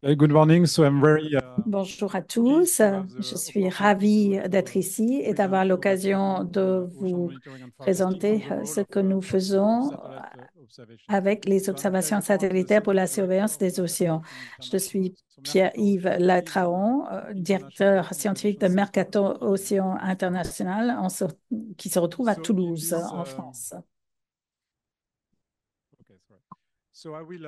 Good morning. So I'm very Bonjour à pleased tous. to have Je the suis opportunity ravie d'être to ici et present d'avoir you what we l'occasion do on de ocean vous monitoring and forecasting and présenter the role ce que nous of faisons satellite observation. avec les So I'm observations Pierre-Yves Traoré, I'm the satellitaires pour la Scientific Director surveillance of des Mercator océans. Ocean Je International. suis So Mercator Pierre-Yves Ocean is an Latraon, international directeur scientifique telecommunication de center Mercator in Océan Toulouse. International qui se retrouve à So in Toulouse, this, en France. okay, sorry. So I will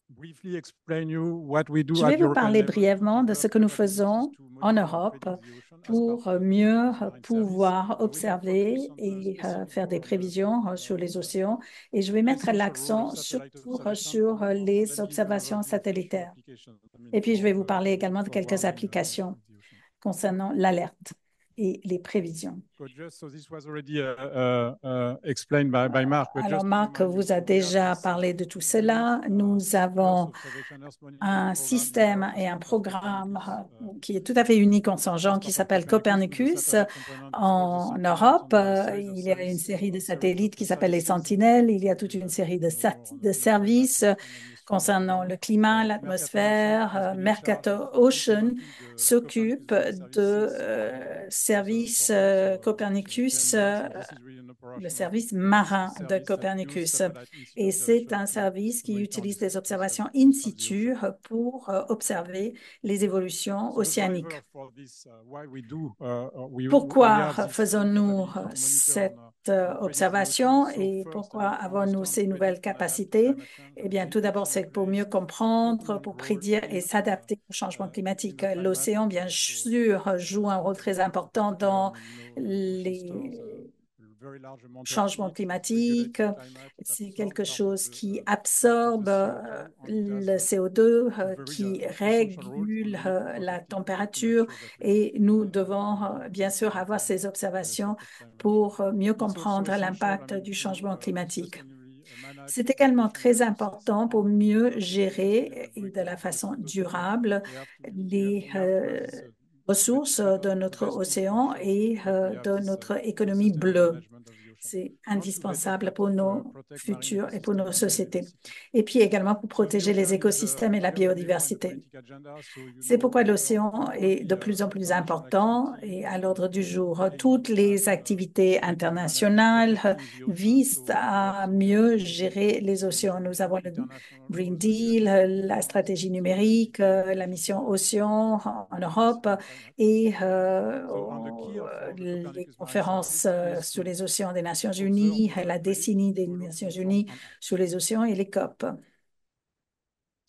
briefly explain you what we do Je vais at vous European parler level to brièvement de ce develop que nous capabilities faisons to en monitor and Europe predict the ocean as part pour of the mieux Copernicus Marine Service. pouvoir I will now focus observer on the et specific faire des role of the prévisions sur les océans. Et je vais mettre essential role of l'accent satellite surtout observation sur and les then give you an observations overview of a few satellitaires. applications, Et puis, je vais vous parler également de for quelques warning applications of the ocean. concernant l'alerte et les prévisions. So this was already explained by Mark, but Alors, just to Marc remind you, vous a so we have déjà this parlé de tout unique cela. Nous Earth avons observation, Earth monitoring un program in Europe système as et un part of programme Copernicus, qui est tout à fait unique en son as genre, qui part of s'appelle Copernicus, with the Copernicus. satellite component called the En Sentinels Europe, on the side, the il y a une service série de of satellites qui the s'appellent les services, and Sentinelles. Il y a toute with une série de, more de on the climate services and atmosphere concernant le climat, Mercator Ocean has l'atmosphère. been in charge of Mercator Ocean implementing the Copernicus s'occupe Marine de Services services since 10 Copernicus, years, and this is really an le operational service marin de service that use Copernicus. satellite in situ Et c'est observation un service to qui monitor utilise des observations in of the ocean. situ pour observer les évolutions So the océaniques. driver for this, why we do, we Pourquoi have this faisons-nous capability to monitor cette and predict the ocean. observation So et first, I pourquoi mean, to avons-nous understand, ces nouvelles predict and adapt to capacités? climate change, Eh and bien, the tout d'abord, ocean c'est pour mieux plays a comprendre, prominent pour role prédire et s'adapter au changement climatique. L'océan, bien sûr, joue un rôle très in important particular, I dans mean, ocean stores les very large amount of changement heat. It regulates climatique. the climate. It C'est absorbs quelque part of chose qui part of the absorbe CO2, and it has le CO2, a very qui essential role on régule really la protecting to make température. sure that we Et nous devons bien predict sûr and avoir ces forecast observations climate change. pour mieux It's also comprendre essential, I l'impact mean, du to changement climatique. sustainably manage C'est the également ocean très resources important pour and mieux develop them gérer et de la sustainably. façon So durable we have to les have this ressources de notre investment to make océan sure et that we have de this notre économie sustainable bleue. management of the ocean. C'est And to indispensable pour nos protect marine futurs et pour ecosystem nos and sociétés. biodiversity. Et puis également pour So the protéger les ocean is écosystèmes et la higher than ever in the biodiversité. politic agenda. So C'est pourquoi l'océan est every de plus en plus international important activity et à l'ordre du jour. Toutes aims at les activités internationales protecting the ocean. visent So we have à seen the mieux gérer les océans. Nous avons le international Green goals that we Deal, achieved in the la past. stratégie So basically, numérique, la mission Océan en peace Europe and climate. et So on the key of the les Copernicus Marine conférences Service is sur to les océans des Nations observe, Unies, la predict, décennie des develop, Nations inform Unies and act. sur les océans et les COP.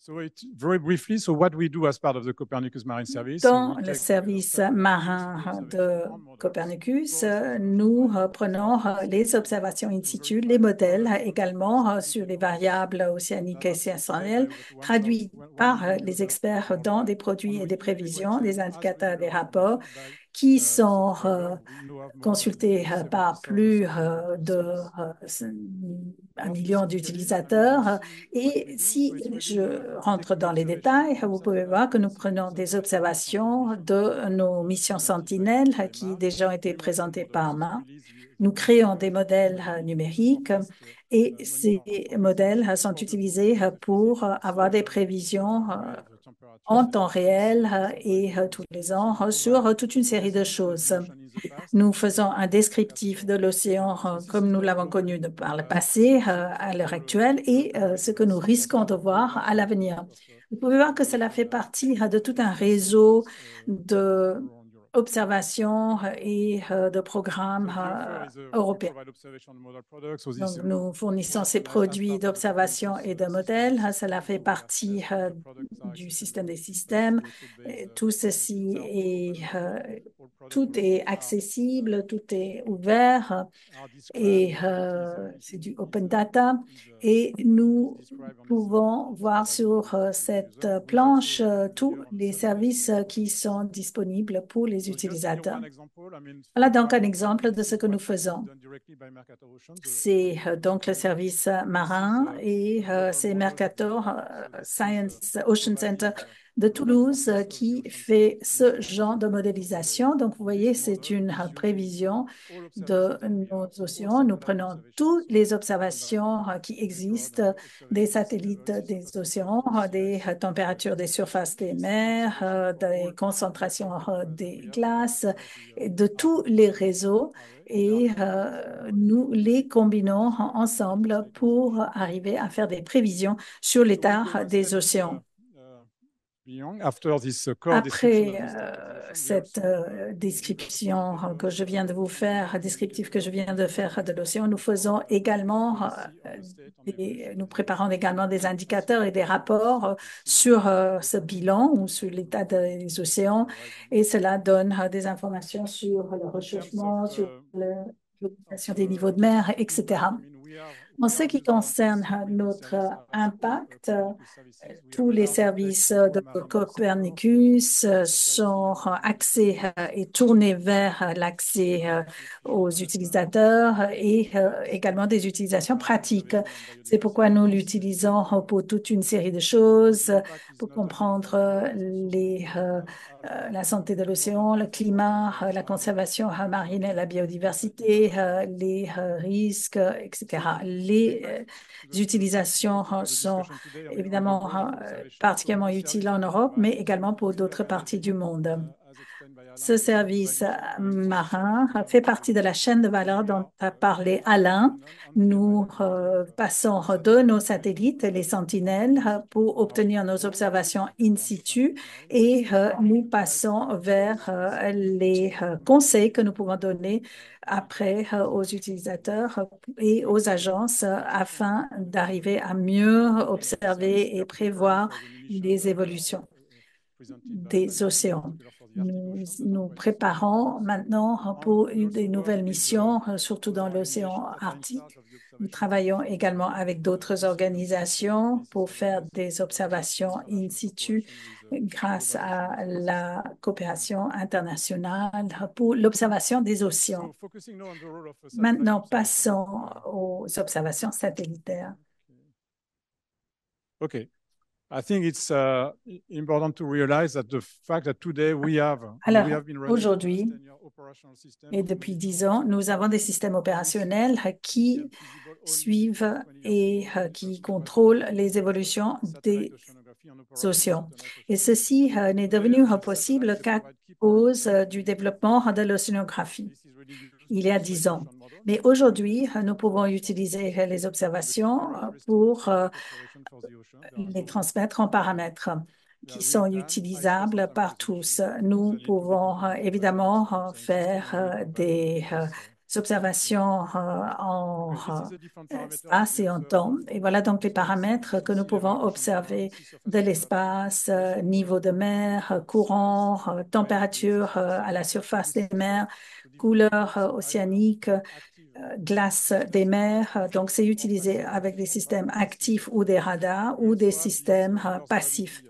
So very briefly, so what we do as part of the Copernicus Marine Service, Dans we le take service satellite in situ marin observation de and models. Copernicus, First, nous by prenons les observations in to situ, les verify the modèles correlation of the également sur sensitivity les of the ocean variables océaniques et data supplied by sensorielles, over traduits 1 par million les users experts dans worldwide. des produits And et we des integrate prévisions, des them as indicateurs, des regular rapports information by qui sont supplier. We now have more than consultés par 70,000 plus de sites. 1 More million specifically, I mean, you d'utilisateurs. see what we Et do. So si it's really je rentre taking dans les observation détails, from vous pouvez voir que nous prenons des observations Sentinel de missions nos missions identified Sentinelles by qui Mark. déjà ont été We make the présentées models, par so we main. release the Nous créons models des modèles to numériques forecast, et monitor ces and predict the modèles sont for the utilisés pour avoir des prévisions wave, temperature, en sea temps level rise. réel So et tous les ans we provide sur toute une an série de estimate of the choses. ocean in the past Nous and faisons un descriptif de l'océan so this comme is nous very l'avons globally. connu par le passé, à l'heure actuelle, et ce que nous risquons de voir à l'avenir. Vous pouvez voir que cela fait partie de tout un réseau d'observations et de programmes So the offer is we européens. provide observation model products. So this Donc, nous fournissons ces as produits part of the d'observation Copernicus et de system of modèles. Cela systems. fait So we have partie the products are du système des systèmes. distributed-based Tout technology. ceci They are all est, open. All products tout est accessible, tout est ouvert are described et c'est du open is data. Et is nous described on this pouvons voir slide sur to the cette user with planche also a tous figure on the les satellite services qui sont disponibles pour les So just to give utilisateurs. one example, I mean, Voilà donc un one exemple de this ce is que nous what is faisons. done directly by Mercator Ocean. C'est donc le service This is marin et a global c'est model that we Mercator provide. So the teams Science Ocean provide Center. de Toulouse qui fait ce genre de modélisation. Donc, vous voyez, c'est une prévision de nos océans. Nous prenons toutes les observations qui existent des satellites des océans, des températures des surfaces des mers, des concentrations des glaces, et de tous les réseaux et nous les combinons ensemble pour arriver à faire des prévisions sur l'état des océans. Après cette description que je viens de vous faire, descriptif que je viens de faire de l'océan, nous faisons également, nous préparons également des indicateurs et des rapports sur ce bilan ou sur l'état des océans et cela donne des informations sur le réchauffement, sur l'augmentation des niveaux de mer, etc. En ce qui concerne notre impact, tous les services de Copernicus sont axés et tournés vers l'accès aux utilisateurs et également des utilisations pratiques. C'est pourquoi nous l'utilisons pour toute une série de choses, pour comprendre la santé de l'océan, le climat, la conservation marine et la biodiversité, les risques, etc. Les utilisations sont évidemment particulièrement utiles en Europe, mais également pour d'autres parties du monde. Ce service marin fait partie de la chaîne de valeur dont a parlé Alain. Nous passons de nos satellites, les sentinelles, pour obtenir nos observations in situ et nous passons vers les conseils que nous pouvons donner après aux utilisateurs et aux agences afin d'arriver à mieux observer et prévoir les évolutions des océans. Nous nous préparons maintenant pour des nouvelles missions, surtout dans l'océan Arctique. Nous travaillons également avec d'autres organisations pour faire des observations in situ grâce à la coopération internationale pour l'observation des océans. Maintenant, passons aux observations satellitaires. OK. I think it's important to realize that the fact that today we have been running aujourd'hui et depuis 10 ans, nous avons des systèmes opérationnels qui suivent et qui contrôlent les évolutions des océans. Et ceci n'est devenu possible qu'à cause du développement de l'océanographie il y a 10 ans. Mais aujourd'hui, nous pouvons utiliser les observations pour les transmettre en paramètres qui sont utilisables par tous. Nous pouvons évidemment faire des observations en espace et en temps. Et voilà donc les paramètres que nous pouvons observer de l'espace, niveau de mer, courant, température à la surface des mers, couleur océanique, glace des mers. Donc, c'est utilisé avec des systèmes actifs ou des radars ou des systèmes passifs.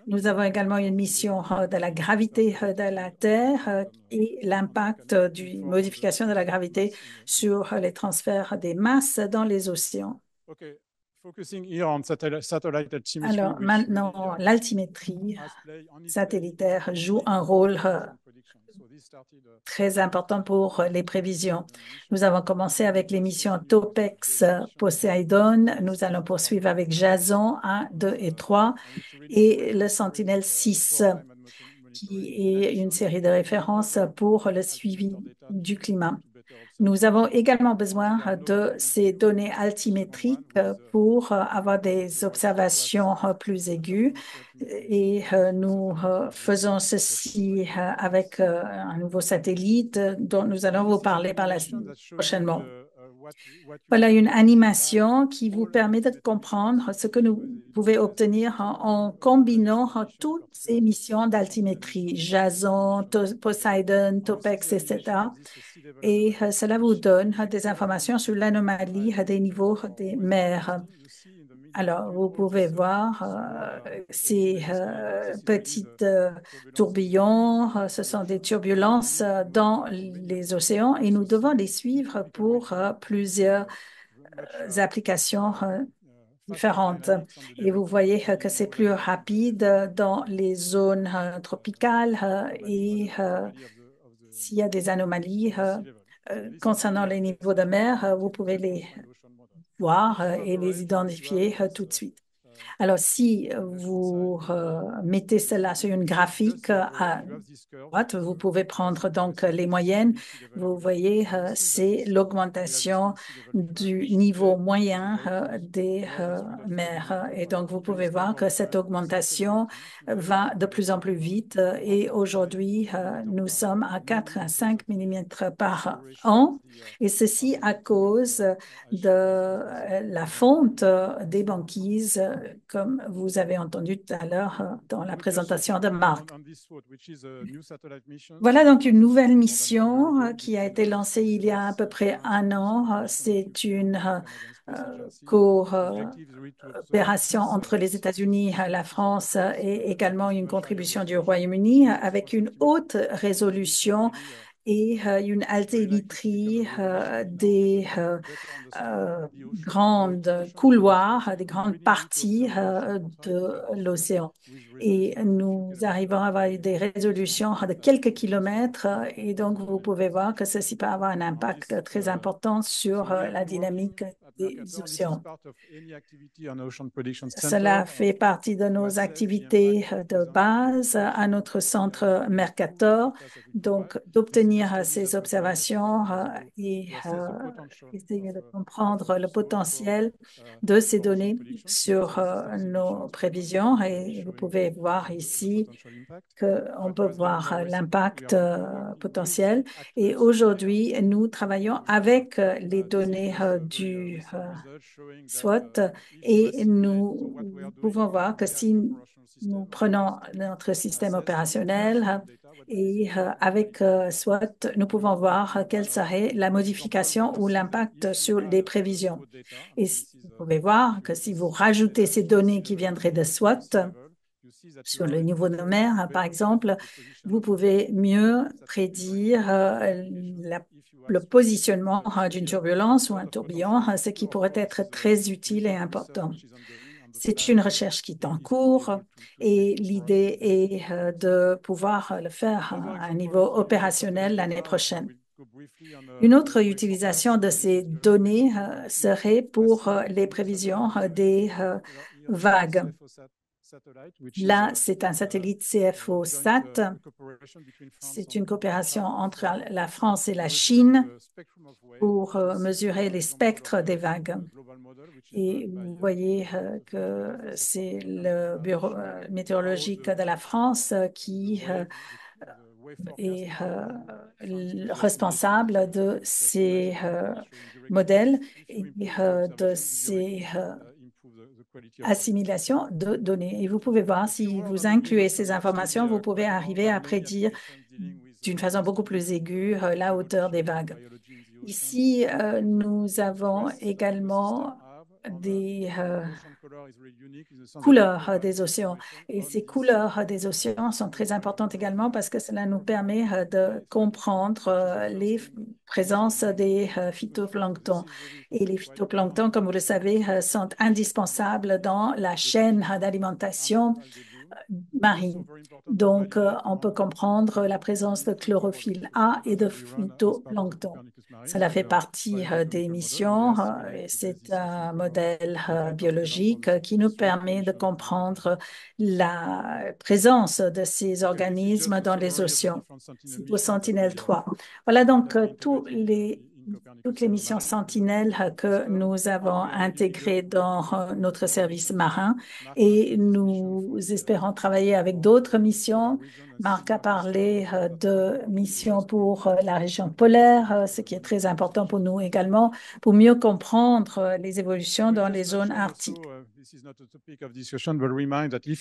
Nous avons également une mission de la gravité de la Terre et l'impact d'une modification de la gravité sur les transferts des masses dans les océans. Alors maintenant, l'altimétrie satellitaire joue un rôle très important pour les prévisions. Nous avons commencé avec les missions TOPEX Poseidon. Nous allons poursuivre avec Jason 1, 2 et 3 et le Sentinel-6 qui est une série de références pour le suivi du climat. Nous avons également besoin de ces données altimétriques pour avoir des observations plus aiguës et nous faisons ceci avec un nouveau satellite dont nous allons vous parler prochainement. Voilà une animation qui vous permet de comprendre ce que nous pouvons obtenir en combinant toutes ces missions d'altimétrie, Jason, Poseidon, TOPEX, etc. Et cela vous donne des informations sur l'anomalie des niveaux des mers. Alors, vous pouvez voir ces petites tourbillons, ce sont des turbulences dans les océans et nous devons les suivre pour plusieurs applications différentes. Et vous voyez que c'est plus rapide dans les zones tropicales et s'il y a des anomalies concernant les niveaux de mer, vous pouvez les voir et les identifier tout de suite. Alors, si vous mettez cela sur une graphique à droite, vous pouvez prendre donc les moyennes. Vous voyez, c'est l'augmentation du niveau moyen des mers. Et donc, vous pouvez voir que cette augmentation va de plus en plus vite. Et aujourd'hui, nous sommes à 4 à 5 millimètres par an. Et ceci à cause de la fonte des banquises, comme vous avez entendu tout à l'heure dans la présentation de Marc. Voilà donc une nouvelle mission qui a été lancée il y a à peu près un an. C'est une coopération entre les États-Unis, la France et également une contribution du Royaume-Uni avec une haute résolution et une altimétrie des grandes couloirs, des grandes parties de l'océan. Et nous arrivons à avoir des résolutions de quelques kilomètres et donc vous pouvez voir que ceci peut avoir un impact très important sur la dynamique des océans. Cela fait partie de nos activités de base à notre centre Mercator, donc d'obtenir ces observations et essayer de comprendre le potentiel de ces données sur nos prévisions. Et vous pouvez voir ici qu'on peut voir l'impact potentiel. Et aujourd'hui, nous travaillons avec les données du SWOT et nous pouvons voir que si nous prenons notre système opérationnel et avec SWOT, nous pouvons voir quelle serait la modification ou l'impact sur les prévisions. Et vous pouvez voir que si vous rajoutez ces données qui viendraient de SWOT, sur le niveau de mer, par exemple, vous pouvez mieux prédire le positionnement d'une turbulence ou un tourbillon, ce qui pourrait être très utile et important. C'est une recherche qui est en cours et l'idée est de pouvoir le faire à un niveau opérationnel l'année prochaine. Une autre utilisation de ces données serait pour les prévisions des vagues. Là, c'est un satellite CFO-SAT. C'est une coopération entre la France et la Chine pour mesurer les spectres des vagues. Et vous voyez que c'est le bureau météorologique de la France qui est responsable de ces modèles et de ces assimilation de données. Et vous pouvez voir, si vous incluez ces informations, vous pouvez arriver à prédire d'une façon beaucoup plus aiguë la hauteur des vagues. Ici, nous avons également des couleurs des océans. Et ces couleurs des océans sont très importantes également parce que cela nous permet de comprendre les présences des phytoplanctons. Et les phytoplanctons, comme vous le savez, sont indispensables dans la chaîne d'alimentation marine. Donc, on peut comprendre la présence de chlorophylle A et de phytoplancton. Cela fait partie des missions. C'est un modèle biologique qui nous permet de comprendre la présence de ces organismes dans les océans. C'est au Sentinelle-3. Voilà donc toutes les missions Sentinelle que nous avons intégrées dans notre service marin et nous espérons travailler avec d'autres missions. Marc a parlé de missions pour la région polaire, ce qui est très important pour nous également, pour mieux comprendre les évolutions dans les zones arctiques.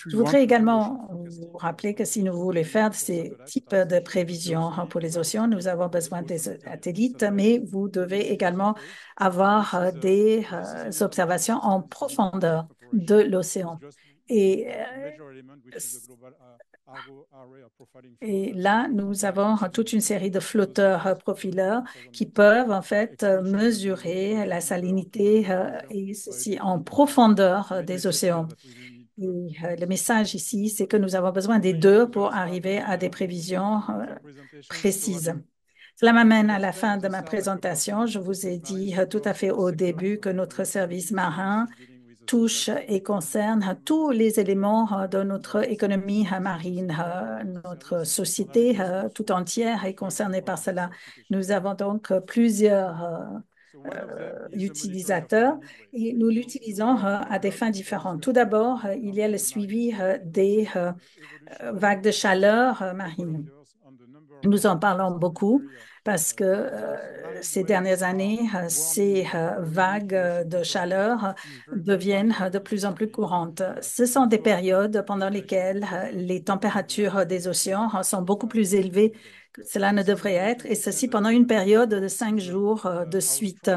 Je voudrais également vous rappeler que si nous voulons faire ces types de prévisions pour les océans, nous avons besoin des satellites, mais vous devez également avoir des observations en profondeur de l'océan. Et, et là, nous avons toute une série de flotteurs profileurs qui peuvent en fait mesurer la salinité et ceci en profondeur des océans. Et le message ici, c'est que nous avons besoin des deux pour arriver à des prévisions précises. Cela m'amène à la fin de ma présentation. Je vous ai dit tout à fait au début que notre service marin touche et concerne tous les éléments de notre économie marine. Notre société tout entière est concernée par cela. Nous avons donc plusieurs utilisateurs et nous l'utilisons à des fins différentes. Tout d'abord, il y a le suivi des vagues de chaleur marine. Nous en parlons beaucoup parce que ces dernières années, ces vagues de chaleur deviennent de plus en plus courantes. Ce sont des périodes pendant lesquelles les températures des océans sont beaucoup plus élevées que cela ne devrait être, et ceci pendant une période de 5 jours de suite.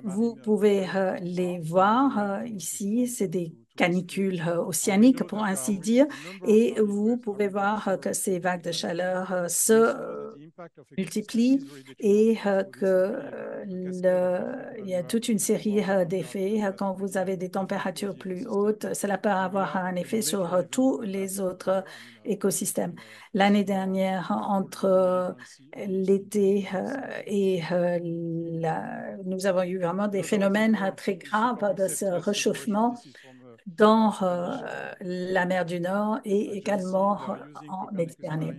Vous pouvez les voir ici, c'est des canicules océaniques, pour ainsi dire, et vous pouvez voir que ces vagues de chaleur se multiplient et il y a toute une série d'effets. Quand vous avez des températures plus hautes, cela peut avoir un effet sur tous les autres écosystèmes. L'année dernière, entre l'été et nous avons eu vraiment des phénomènes très graves de ce réchauffement dans la mer du Nord et également en Méditerranée.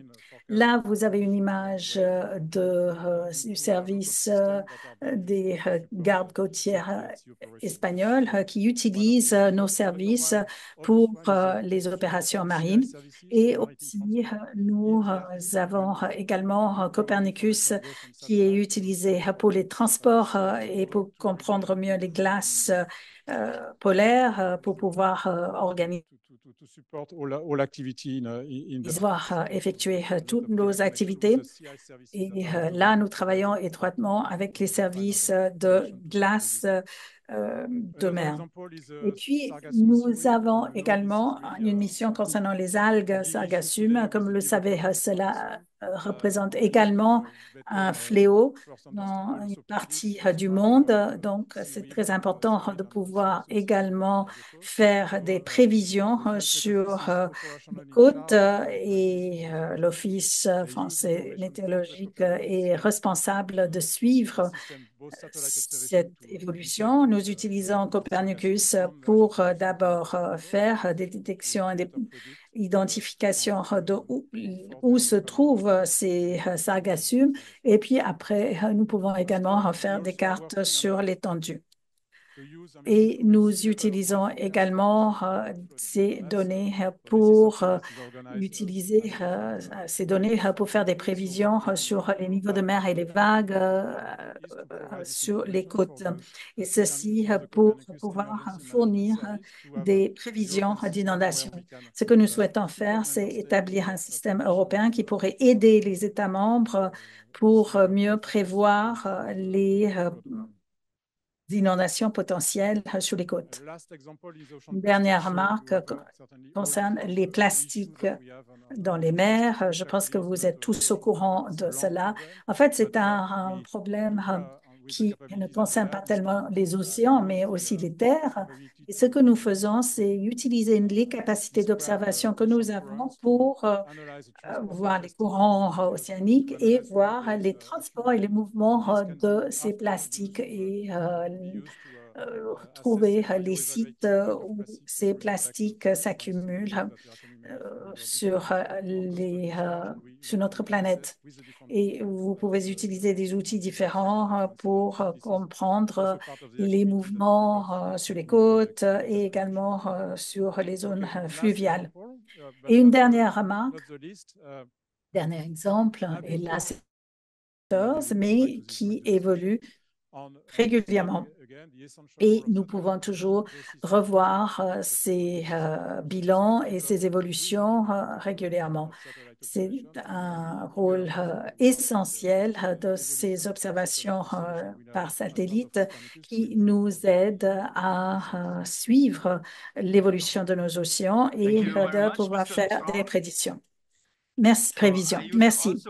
Là, vous avez une image du service des gardes côtières espagnols qui utilisent nos services pour les opérations marines. Et aussi, nous avons également Copernicus qui est utilisé pour les transports et pour comprendre mieux les glaces polaires pour pouvoir organiser effectuer toutes nos activités. Et là, nous travaillons étroitement avec les services de glace de mer. Et puis, nous avons également une mission concernant les algues sargassumes. Comme vous le savez, cela représente également un fléau dans une partie du monde. Donc, c'est très important de pouvoir également faire des prévisions sur les côtes et l'Office français météorologique est responsable de suivre cette évolution. Nous utilisons Copernicus pour d'abord faire des détections et des identifications de où se trouvent ces sargassumes. Et puis après, nous pouvons également faire des cartes sur l'étendue. Et nous utilisons également ces données pour utiliser ces données pour faire des prévisions sur les niveaux de mer et les vagues sur les côtes. Et ceci pour pouvoir fournir des prévisions d'inondation. Ce que nous souhaitons faire, c'est établir un système européen qui pourrait aider les États membres pour mieux prévoir les d'inondations potentielles sur les côtes. Une dernière remarque concerne les plastiques dans les mers. Je pense que vous êtes tous au courant de cela. En fait, c'est un problème qui ne concerne pas tellement les océans, mais aussi les terres. Et ce que nous faisons, c'est utiliser les capacités d'observation que nous avons pour voir les courants océaniques et voir les transports et les mouvements de ces plastiques et trouver les sites où ces plastiques s'accumulent sur notre planète. Et vous pouvez utiliser des outils différents pour comprendre les mouvements sur les côtes et également sur les zones fluviales. Et une dernière remarque, dernier exemple, et là c'est mais qui évolue régulièrement. Et nous pouvons toujours revoir ces bilans et ces évolutions régulièrement. C'est un rôle essentiel de ces observations par satellite qui nous aide à suivre l'évolution de nos océans et de pouvoir faire des prédictions. Merci, prévisions. Merci.